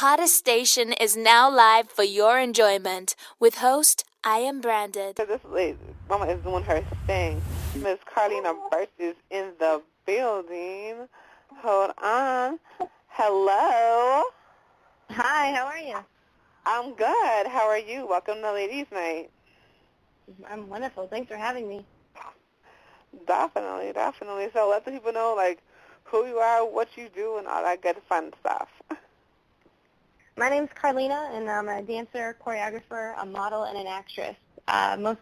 hottest station is now live for your enjoyment with host Iambranded. This lady, mama is doing her thing. Miss Carlena Britch is in the building. Hold on. Hello. Hi, how are you? I'm good. How are you? Welcome to Ladies Night. I'm wonderful. Thanks for having me. Definitely. So let the people know, like, who you are, what you do, and all that good fun stuff. My name's Carlena, and I'm a dancer, choreographer, a model, and an actress. Most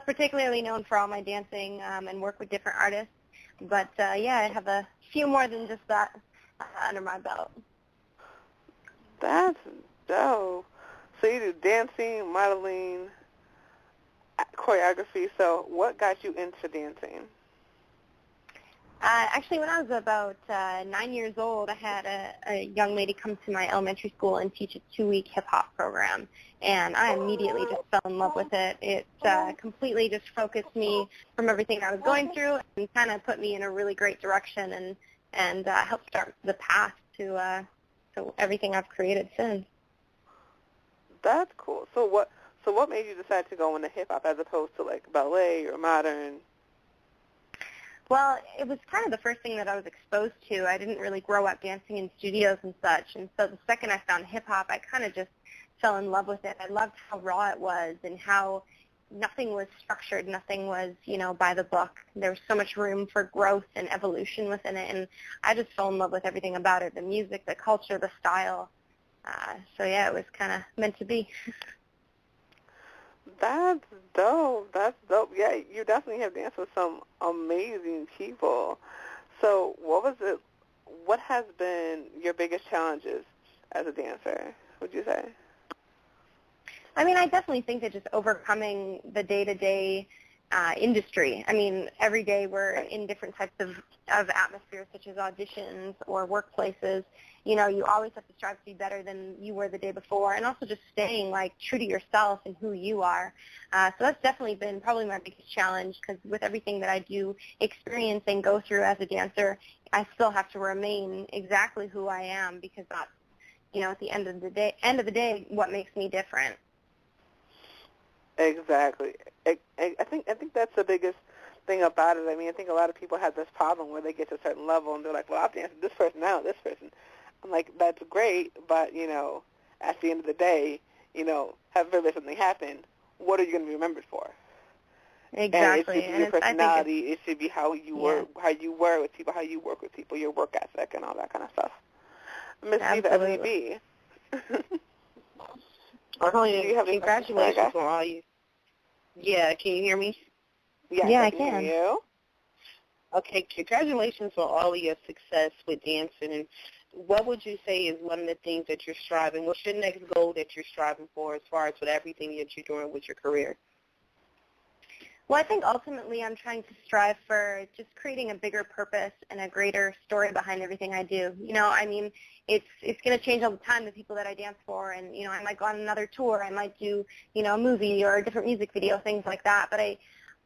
particularly known for all my dancing and work with different artists. But, yeah, I have a few more than just that under my belt. That's dope. So you do dancing, modeling, choreography. So what got you into dancing? Actually, when I was about 9 years old, I had a young lady come to my elementary school and teach a 2-week hip-hop program, and I immediately just fell in love with it. It completely just focused me from everything I was going through and kind of put me in a really great direction and helped start the path to everything I've created since. That's cool. So what made you decide to go into hip-hop as opposed to, like, ballet or modern? Well, it was kind of the first thing that I was exposed to. I didn't really grow up dancing in studios and such, and so the second I found hip-hop, I kind of just fell in love with it. I loved how raw it was and how nothing was structured, nothing was, by the book. There was so much room for growth and evolution within it, and I just fell in love with everything about it, the music, the culture, the style. So, yeah, it was kind of meant to be. That's dope. Yeah, you definitely have danced with some amazing people. So what has been your biggest challenges as a dancer, would you say? I mean, I definitely think that just overcoming the day-to-day industry. I mean, every day we're in different types of atmospheres, such as auditions or workplaces. You always have to strive to be better than you were the day before, and also just staying, like, true to yourself and who you are. So that's definitely been probably my biggest challenge, because with everything that I do experience and go through as a dancer, I still have to remain exactly who I am, because that's, at the end of the day, what makes me different. Exactly. I think that's the biggest thing about it. I mean, I think a lot of people have this problem where they get to a certain level and they're like, well, I've danced with this person now, this person. I'm like, that's great, but, at the end of the day, have something happen, what are you going to be remembered for? Exactly. And it should be your personality. It should be how you were with people, how you work with people, your work ethic, and all that kind of stuff. Miss Diva, FDB. Congratulations on all you. Yeah, can you hear me? Yeah, I can. Hear you. Okay, congratulations on all of your success with dancing. And what would you say is one of the things that you're striving? What's your next goal that you're striving for as far as with everything that you're doing with your career? Well, I think ultimately I'm trying to strive for just creating a bigger purpose and a greater story behind everything I do. I mean, it's going to change all the time, the people that I dance for, and, I might go on another tour, I might do, a movie or a different music video, things like that. But I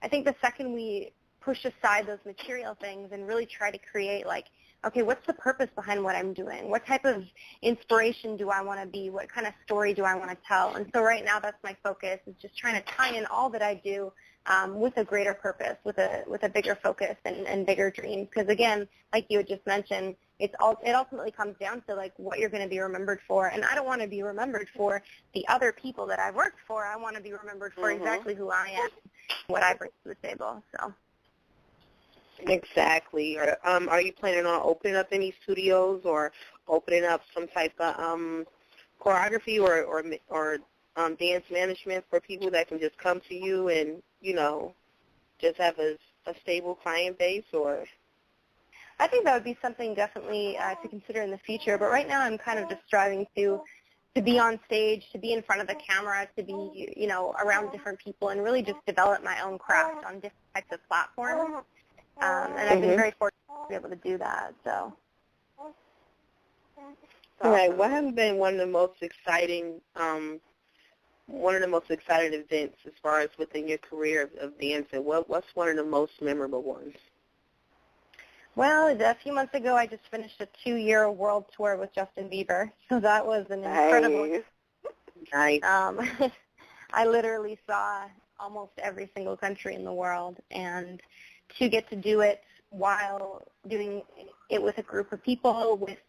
think the second we push aside those material things and really try to create, like, okay, what's the purpose behind what I'm doing? What type of inspiration do I want to be? What kind of story do I want to tell? And so right now that's my focus, is just trying to tie in all that I do with a greater purpose, with a bigger focus and bigger dreams. Because again, like you had just mentioned, it ultimately comes down to, like, what you're going to be remembered for. And I don't want to be remembered for the other people that I've worked for. I want to be remembered for exactly who I am, what I bring to the table. So. Exactly. Are you planning on opening up any studios or opening up some type of choreography or dance management for people that can just come to you and, just have a stable client base? Or I think that would be something definitely to consider in the future. But right now I'm kind of just striving to be on stage, to be in front of the camera, to be, around different people and really just develop my own craft on different types of platforms. And I've been very fortunate to be able to do that. So. All right. What has been one of the most exciting events as far as within your career of dancing? What's one of the most memorable ones? Well, a few months ago, I just finished a 2-year world tour with Justin Bieber, so that was an incredible. Nice. I literally saw almost every single country in the world, and to get to do it while doing it with a group of people with,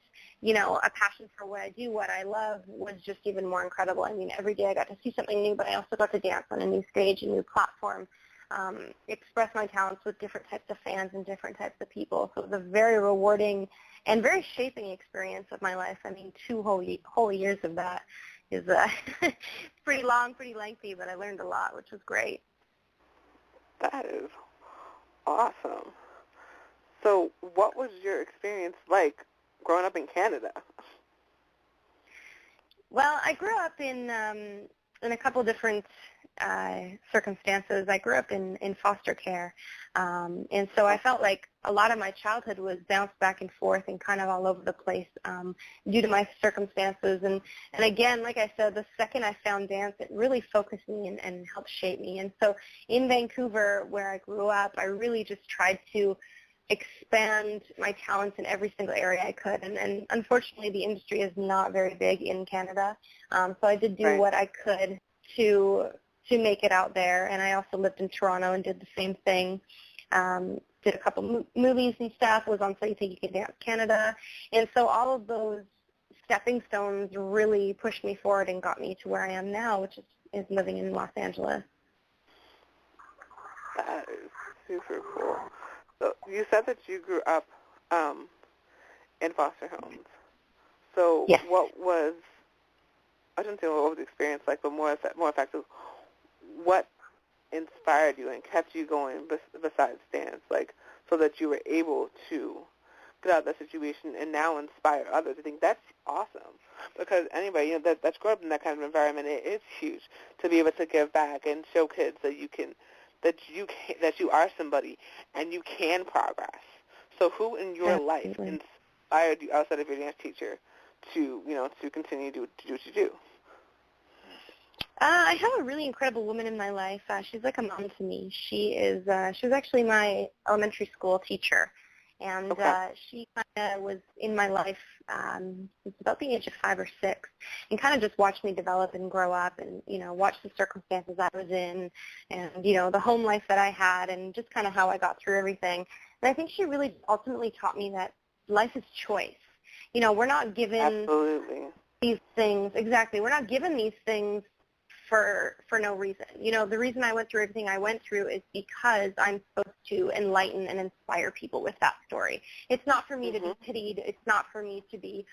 a passion for what I do, what I love, was just even more incredible. I mean, every day I got to see something new, but I also got to dance on a new stage, a new platform, express my talents with different types of fans and different types of people. So it was a very rewarding and very shaping experience of my life. I mean, 2 whole years of that is pretty long, pretty lengthy, but I learned a lot, which was great. That is awesome. So what was your experience like growing up in Canada? Well, I grew up in a couple different circumstances. I grew up in foster care, and so I felt like a lot of my childhood was bounced back and forth and kind of all over the place due to my circumstances. And again, like I said, the second I found dance, it really focused me and helped shape me. And so in Vancouver, where I grew up, I really just tried to expand my talents in every single area I could. And unfortunately, the industry is not very big in Canada. So I did do what I could to make it out there. And I also lived in Toronto and did the same thing. Did a couple movies and stuff, was on So You Think You Can Dance Canada. And so all of those stepping stones really pushed me forward and got me to where I am now, which is living in Los Angeles. That is super cool. So you said that you grew up in foster homes. So yes. What was, I shouldn't say what was the experience like, but more effective, what inspired you and kept you going besides dance, like, so that you were able to get out of that situation and now inspire others? I think that's awesome, because anybody that's grown up in that kind of environment, it is huge to be able to give back and show kids that that you are somebody and you can progress. So who in your life inspired you outside of your dance teacher to continue to do what you do? I have a really incredible woman in my life. She's like a mom to me. She was actually my elementary school teacher, and she kind of was in my life since about the age of 5 or 6, and kind of just watched me develop and grow up, and watched the circumstances I was in, and the home life that I had, and just kind of how I got through everything. And I think she really ultimately taught me that life is choice. We're not given these things. Exactly, we're not given these things for no reason. The reason I went through everything I went through is because I'm supposed to enlighten and inspire people with that story. It's not for me to be pitied. It's not for me to be,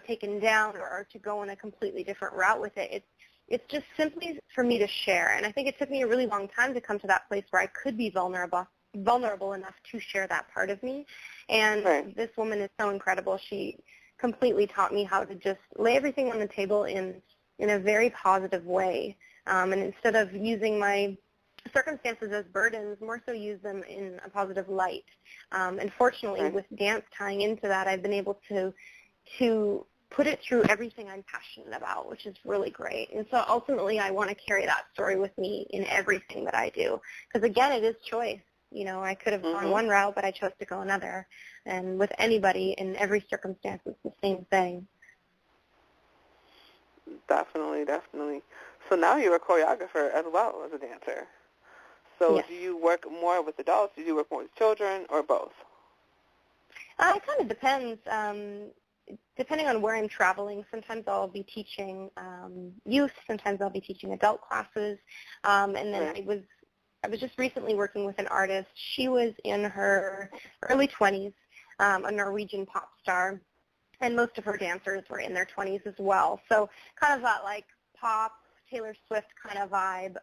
taken down or to go on a completely different route with it. It's just simply for me to share. And I think it took me a really long time to come to that place where I could be vulnerable enough to share that part of me. And this woman is so incredible. She completely taught me how to just lay everything on the table in a very positive way. And instead of using my circumstances as burdens, more so use them in a positive light. And fortunately, with dance tying into that, I've been able to put it through everything I'm passionate about, which is really great. And so ultimately, I want to carry that story with me in everything that I do. Because again, it is choice. I could have gone one route, but I chose to go another. And with anybody in every circumstance, it's the same thing. Definitely. So now you're a choreographer as well as a dancer. So do you work more with adults? Do you work more with children, or both? It kind of depends. Depending on where I'm traveling, sometimes I'll be teaching youth. Sometimes I'll be teaching adult classes. And then I was just recently working with an artist. She was in her early 20s, a Norwegian pop star. And most of her dancers were in their 20s as well. So kind of that like pop, Taylor Swift kind of vibe.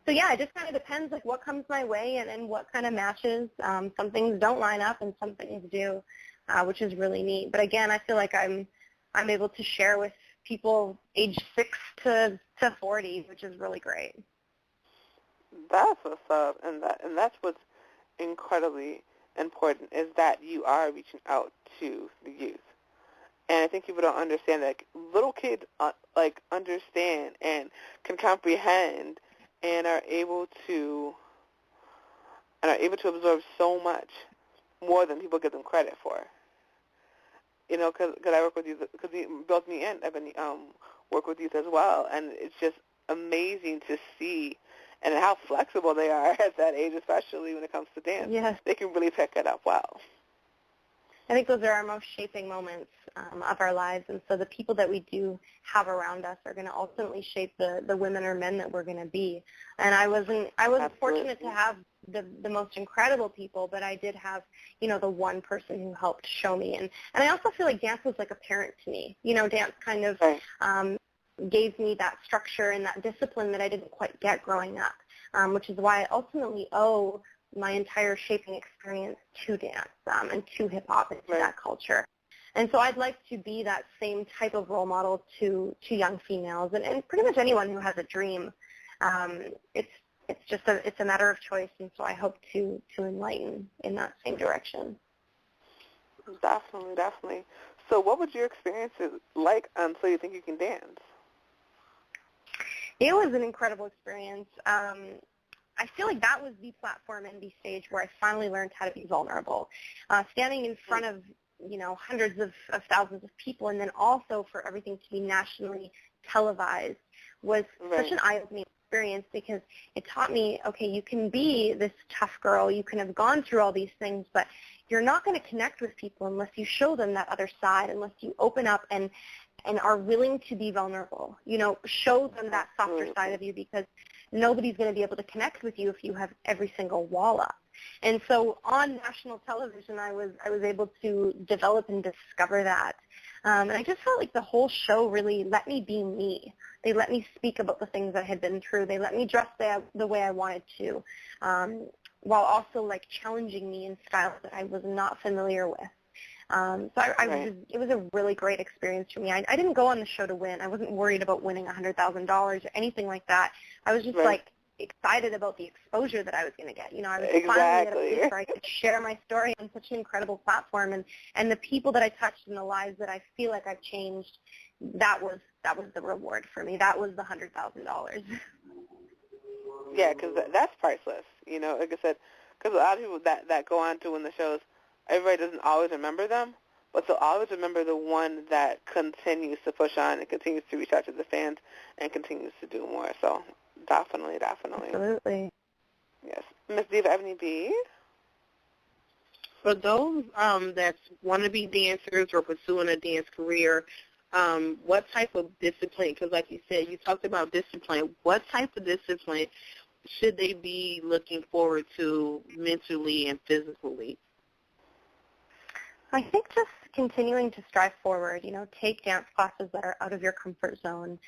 So yeah, it just kind of depends like what comes my way and what kind of matches. Some things don't line up and some things do, which is really neat. But again, I feel like I'm able to share with people age 6 to 40, which is really great. That's what's up, and that's what's incredibly important, is that you are reaching out to the youth. And I think people don't understand that little kids understand and can comprehend and are able to absorb so much more than people give them credit for. You know, because I work with youth, because both me and Ebony work with youth as well, and it's just amazing to see and how flexible they are at that age, especially when it comes to dance. Yes. They can really pick it up well. I think those are our most shaping moments of our lives, and so the people that we do have around us are going to ultimately shape the women or men that we're going to be. And I wasn't fortunate to have the most incredible people, but I did have, you know, the one person who helped show me. And I also feel like dance was like a parent to me. You know, dance kind of gave me that structure and that discipline that I didn't quite get growing up, which is why I ultimately owe my entire shaping experience to dance and to hip-hop and to that culture. And so I'd like to be that same type of role model to young females and pretty much anyone who has a dream. It's a matter of choice, and so I hope to enlighten in that same direction. Definitely, definitely. So what was your experience like on So You Think You Can Dance? It was an incredible experience. I feel like that was the platform and the stage where I finally learned how to be vulnerable. Standing in front of, you know, hundreds of thousands of people, and then also for everything to be nationally televised was such an eye-opening experience, because it taught me, okay, you can be this tough girl, you can have gone through all these things, but you're not going to connect with people unless you show them that other side, unless you open up and are willing to be vulnerable. You know, show them that softer side of you, because nobody's going to be able to connect with you if you have every single wall up. And so on national television, I was able to develop and discover that. And I just felt like the whole show really let me be me. They let me speak about the things I had been through. They let me dress the way I wanted to, while also like challenging me in styles that I was not familiar with. It was a really great experience for me. I didn't go on the show to win. I wasn't worried about winning $100,000 or anything like that. I was just like excited about the exposure that I was going to get. You know, I was finally at a place where I could share my story on such an incredible platform, and the people that I touched and the lives that I feel like I've changed. That was the reward for me. That was the $100,000. Yeah, because that's priceless. You know, like I said, because a lot of people that go on to win the shows, everybody doesn't always remember them, but they'll always remember the one that continues to push on and continues to reach out to the fans and continues to do more. So definitely. Absolutely. Yes. Ms. Diva Ebony B? For those that want to be dancers or pursuing a dance career, what type of discipline, because like you said, you talked about discipline, what type of discipline should they be looking forward to mentally and physically? I think just continuing to strive forward, you know, take dance classes that are out of your comfort zone.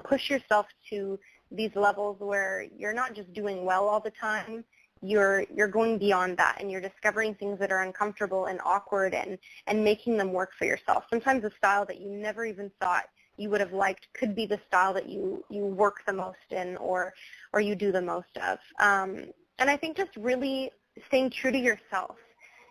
Push yourself to these levels where you're not just doing well all the time, you're going beyond that, and you're discovering things that are uncomfortable and awkward and making them work for yourself. Sometimes a style that you never even thought you would have liked could be the style that you work the most in or you do the most of. And I think just really staying true to yourself,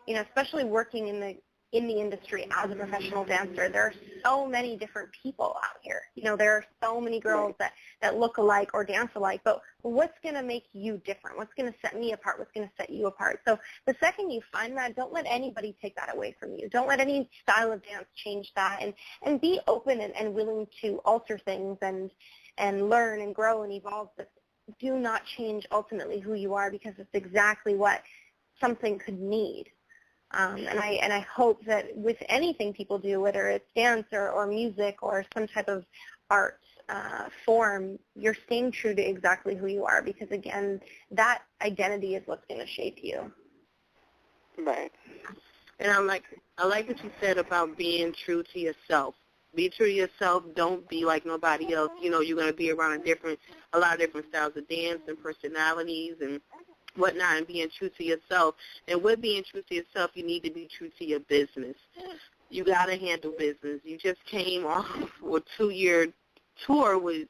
you know, especially working in the industry as a professional dancer. There are so many different people out here. You know, there are so many girls that look alike or dance alike, but what's going to make you different? What's going to set me apart? What's going to set you apart? So the second you find that, don't let anybody take that away from you. Don't let any style of dance change that, and be open and willing to alter things and learn and grow and evolve, but do not change ultimately who you are, because it's exactly what something could need. And I hope that with anything people do, whether it's dance or music or some type of art form, you're staying true to exactly who you are, because, again, that identity is what's going to shape you. Right. And I like what you said about being true to yourself. Be true to yourself. Don't be like nobody else. You know, you're going to be around a lot of different styles of dance and personalities and whatnot, and being true to yourself. And with being true to yourself, you need to be true to your business. You got to handle business. You just came off a 2-year tour with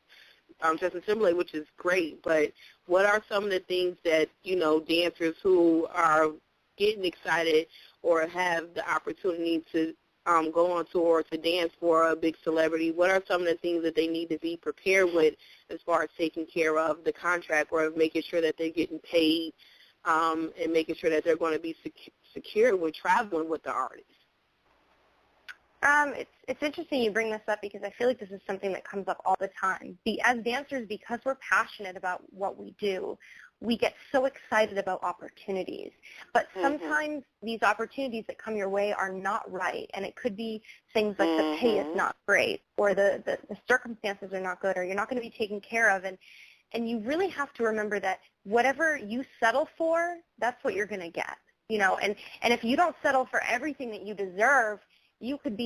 Justin Timberlake, which is great, but what are some of the things that, you know, dancers who are getting excited or have the opportunity to go on tour to dance for a big celebrity, what are some of the things that they need to be prepared with as far as taking care of the contract or making sure that they're getting paid and making sure that they're going to be secure with traveling with the artist? It's interesting you bring this up because I feel like this is something that comes up all the time. As dancers, because we're passionate about what we do, we get so excited about opportunities. But sometimes these opportunities that come your way are not right, and it could be things like the pay is not great, or the circumstances are not good, or you're not going to be taken care of. And you really have to remember that whatever you settle for, that's what you're going to get. And if you don't settle for everything that you deserve, you could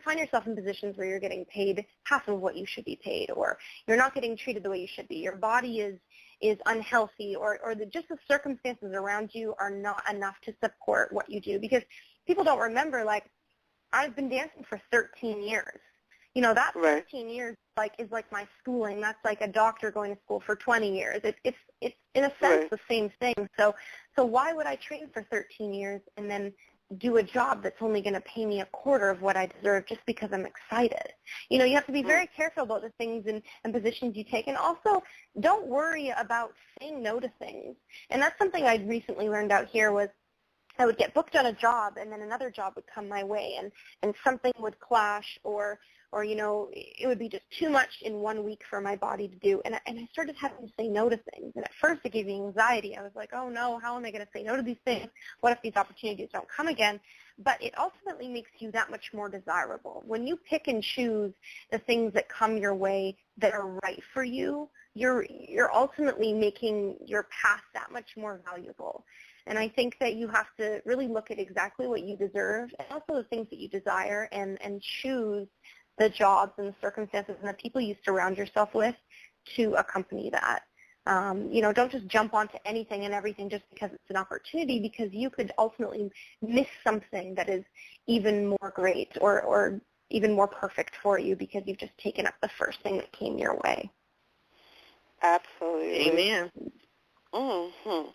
find yourself in positions where you're getting paid half of what you should be paid, or you're not getting treated the way you should be. Your body is unhealthy, or just the circumstances around you are not enough to support what you do. Because people don't remember, like, I've been dancing for 13 years. That 13 years is like my schooling. That's like a doctor going to school for 20 years. It's in a sense the same thing. So why would I train for 13 years and then do a job that's only going to pay me a quarter of what I deserve just because I'm excited? You have to be very careful about the things and positions you take. And also, don't worry about saying no to things. And that's something I recently learned out here was I would get booked on a job, and then another job would come my way, and something would clash, or it would be just too much in 1 week for my body to do. And I started having to say no to things. And at first it gave me anxiety. I was like, oh no, how am I going to say no to these things? What if these opportunities don't come again? But it ultimately makes you that much more desirable. When you pick and choose the things that come your way that are right for you, you're ultimately making your path that much more valuable. And I think that you have to really look at exactly what you deserve and also the things that you desire, and choose the jobs and the circumstances and the people you surround yourself with to accompany that. Don't just jump onto anything and everything just because it's an opportunity, because you could ultimately miss something that is even more great or even more perfect for you because you've just taken up the first thing that came your way. Absolutely. Amen. Mm-hmm.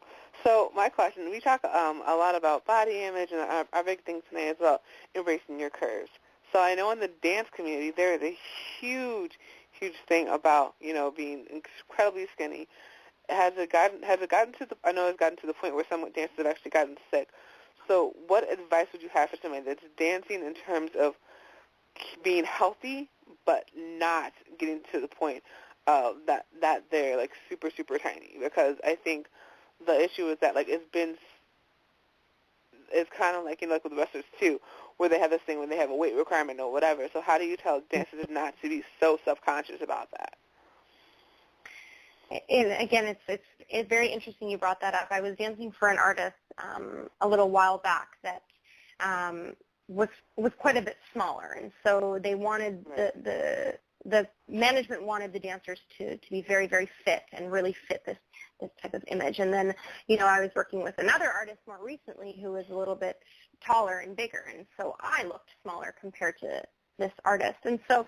So my question, we talk a lot about body image, and our big thing today as well, embracing your curves. So I know in the dance community there is a huge thing about, being incredibly skinny. Has it gotten to the, I know it's gotten to the point where some dancers have actually gotten sick. So what advice would you have for somebody that's dancing in terms of being healthy but not getting to the point that they're like super, super tiny? Because I think the issue is that it's kind of like like with the wrestlers too, where they have this thing when they have a weight requirement or whatever. So how do you tell dancers not to be so self-conscious about that? And again, it's very interesting you brought that up. I was dancing for an artist a little while back that was quite a bit smaller, and so they wanted the management wanted the dancers to be very, very fit and really fit this type of image. And then, I was working with another artist more recently who was a little bit taller and bigger, and so I looked smaller compared to this artist. And so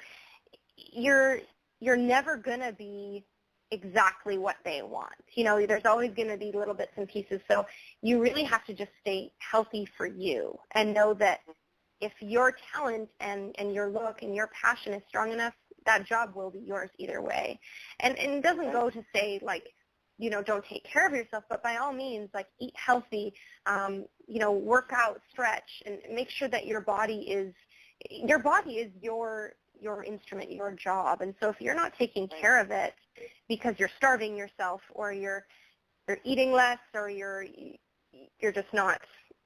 you're never going to be exactly what they want. There's always going to be little bits and pieces. So you really have to just stay healthy for you and know that if your talent and your look and your passion is strong enough, that job will be yours either way. And it doesn't go to say, don't take care of yourself, but by all means, eat healthy, work out, stretch, and make sure that your body is your instrument, your job. And so if you're not taking care of it because you're starving yourself, or you're eating less, or you're just not,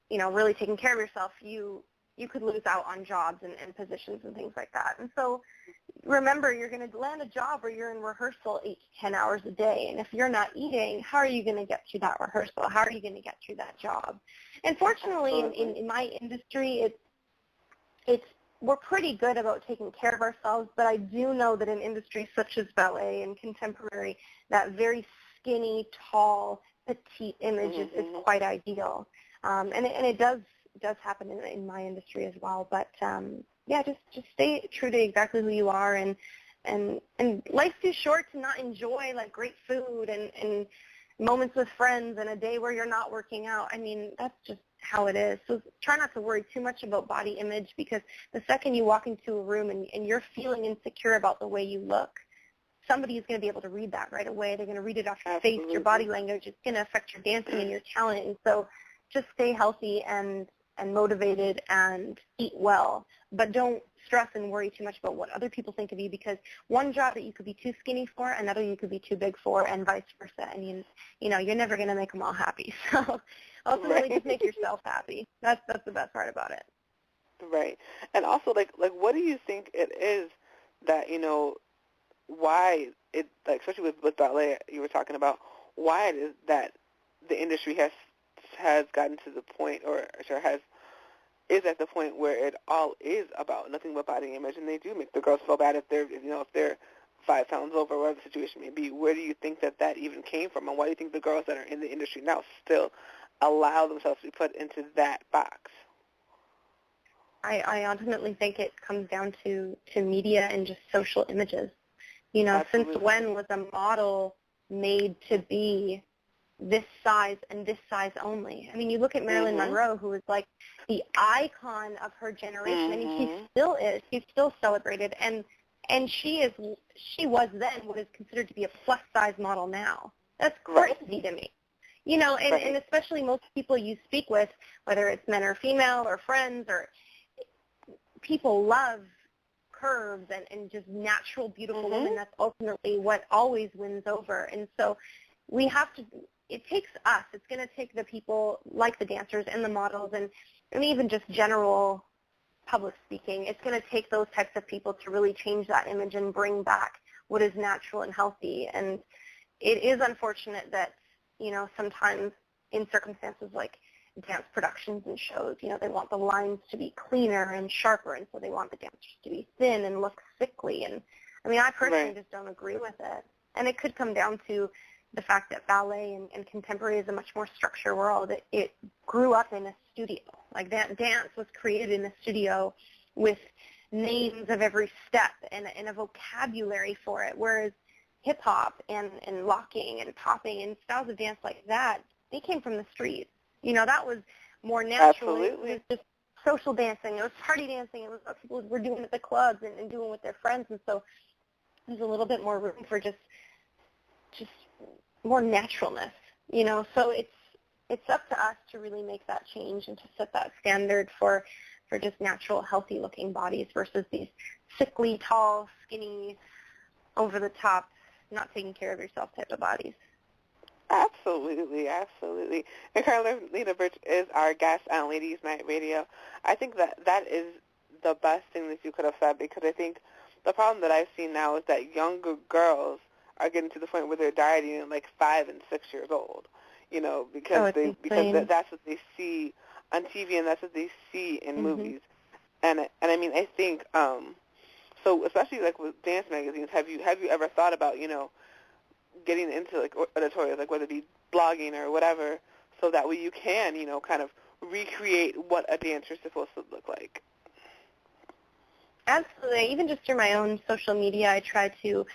really taking care of yourself, you could lose out on jobs and positions and things like that. And so remember, you're going to land a job where you're in rehearsal 8 to 10 hours a day. And if you're not eating, how are you going to get through that rehearsal? How are you going to get through that job? And fortunately, in my industry, we're pretty good about taking care of ourselves, but I do know that in industries such as ballet and contemporary, that very skinny, tall, petite image is quite ideal. And it does happen in my industry as well. But just stay true to exactly who you are, and life's too short to not enjoy great food and moments with friends and a day where you're not working out. I mean, that's just how it is. So try not to worry too much about body image, because the second you walk into a room and you're feeling insecure about the way you look, somebody is going to be able to read that right away. They're going to read it off your face, your body language. It's going to affect your dancing and your talent. And so just stay healthy and motivated and eat well, but don't stress and worry too much about what other people think of you, because one job that you could be too skinny for, another you could be too big for, and vice versa. And you're never going to make them all happy. So ultimately, just make yourself happy. That's the best part about it. Right. And also, like what do you think it is that, why it, like, especially with ballet you were talking about, why it is that the industry has gotten to the point, or is at the point where it all is about nothing but body image, and they do make the girls feel bad if they're 5 pounds over, whatever the situation may be. Where do you think that even came from, and why do you think the girls that are in the industry now still allow themselves to be put into that box? I ultimately think it comes down to media and just social images. Absolutely. Since when was a model made to be this size and this size only? I mean, you look at Marilyn Monroe, who was like the icon of her generation. I mean, she still is. She's still celebrated, and she was then what is considered to be a plus size model now. That's crazy to me. And especially most people you speak with, whether it's men or female or friends, or people love curves and just natural, beautiful women. That's ultimately what always wins over. And so we have to, it takes us, it's going to take the people like the dancers and the models and even just general public speaking. It's going to take those types of people to really change that image and bring back what is natural and healthy. And it is unfortunate that, sometimes in circumstances like dance productions and shows, they want the lines to be cleaner and sharper, and so they want the dancers to be thin and look sickly. And I mean, I personally just don't agree with it. And it could come down to the fact that ballet and contemporary is a much more structured world. It grew up in a studio. Like that dance was created in a studio with names of every step and a vocabulary for it, whereas hip-hop and locking and popping and styles of dance like that, they came from the streets. That was more natural. Absolutely. It was just social dancing. It was party dancing. It was what people were doing at the clubs and doing with their friends. And so there's a little bit more room for just more naturalness, So it's up to us to really make that change and to set that standard for just natural, healthy-looking bodies versus these sickly, tall, skinny, over-the-top, not taking care of yourself type of bodies. Absolutely, absolutely. And Carlena Britch is our guest on Ladies Night Radio. I think that is the best thing that you could have said, because I think the problem that I've seen now is that younger girls are getting to the point where they're dieting at like 5 and 6 years old, because that's what they see on TV and that's what they see in movies. And I mean, I think so especially like with dance magazines, have you ever thought about, getting into like editorials, like whether it be blogging or whatever, so that way you can, kind of recreate what a dancer is supposed to look like? Absolutely. Even just through my own social media, I try to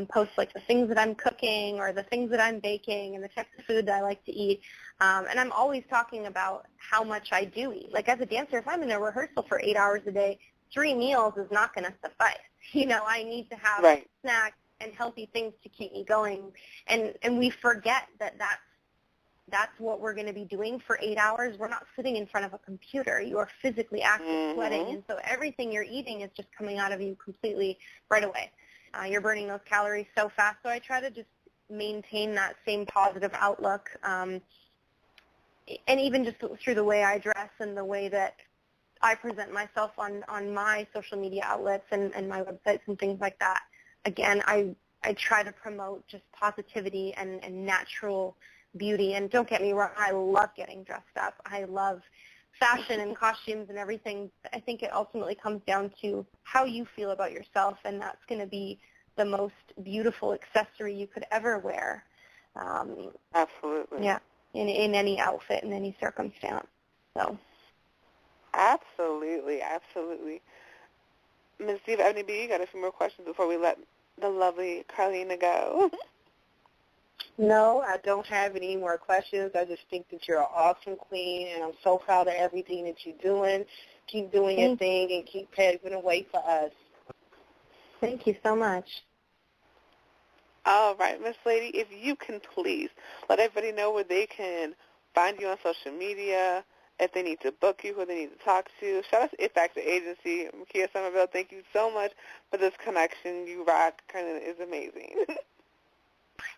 post like the things that I'm cooking or the things that I'm baking and the types of food that I like to eat. And I'm always talking about how much I do eat. Like as a dancer, if I'm in a rehearsal for 8 hours a day, 3 meals is not going to suffice. I need to have snacks and healthy things to keep me going. And we forget that that's what we're going to be doing for 8 hours. We're not sitting in front of a computer. You are physically active, sweating, and so everything you're eating is just coming out of you completely right away. You're burning those calories so fast. So I try to just maintain that same positive outlook, and even just through the way I dress and the way that I present myself on my social media outlets and my websites and things like that. Again, I try to promote just positivity and natural beauty. And don't get me wrong, I love getting dressed up. I love fashion and costumes and everything. I think it ultimately comes down to how you feel about yourself, and that's going to be the most beautiful accessory you could ever wear. Absolutely. Yeah, in any outfit, in any circumstance. So. Absolutely, absolutely. Ms. Diva Ebony B, you got a few more questions before we let the lovely Carlena go? No, I don't have any more questions. I just think that you're an awesome queen, and I'm so proud of everything that you're doing. Keep doing your thing and keep paving the way for us. Thank you so much. All right, Miss Lady, if you can please let everybody know where they can find you on social media, if they need to book you, who they need to talk to. Shout out to It Factor Agency. Makia Somerville, thank you so much for this connection. You rock. Carlena is amazing.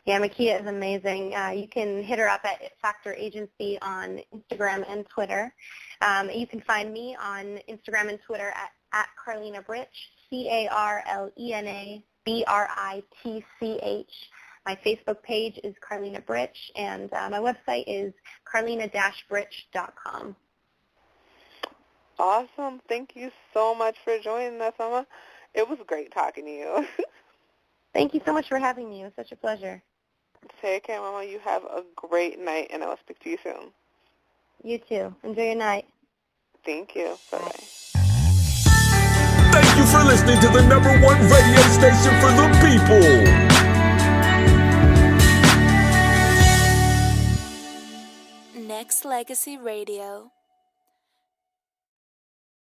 Yeah, Makia is amazing. You can hit her up at It Factor Agency on Instagram and Twitter. You can find me on Instagram and Twitter at Carlena Britch, CarlenaBritch. My Facebook page is Carlena Britch, and my website is carlena-britch.com. Awesome. Thank you so much for joining us, Mama. It was great talking to you. Thank you so much for having me. It was such a pleasure. Take care, Mama. You have a great night, and I will speak to you soon. You too. Enjoy your night. Thank you. Bye-bye. Thank you for listening to the #1 radio station for the people. Nexxlegacy Radio.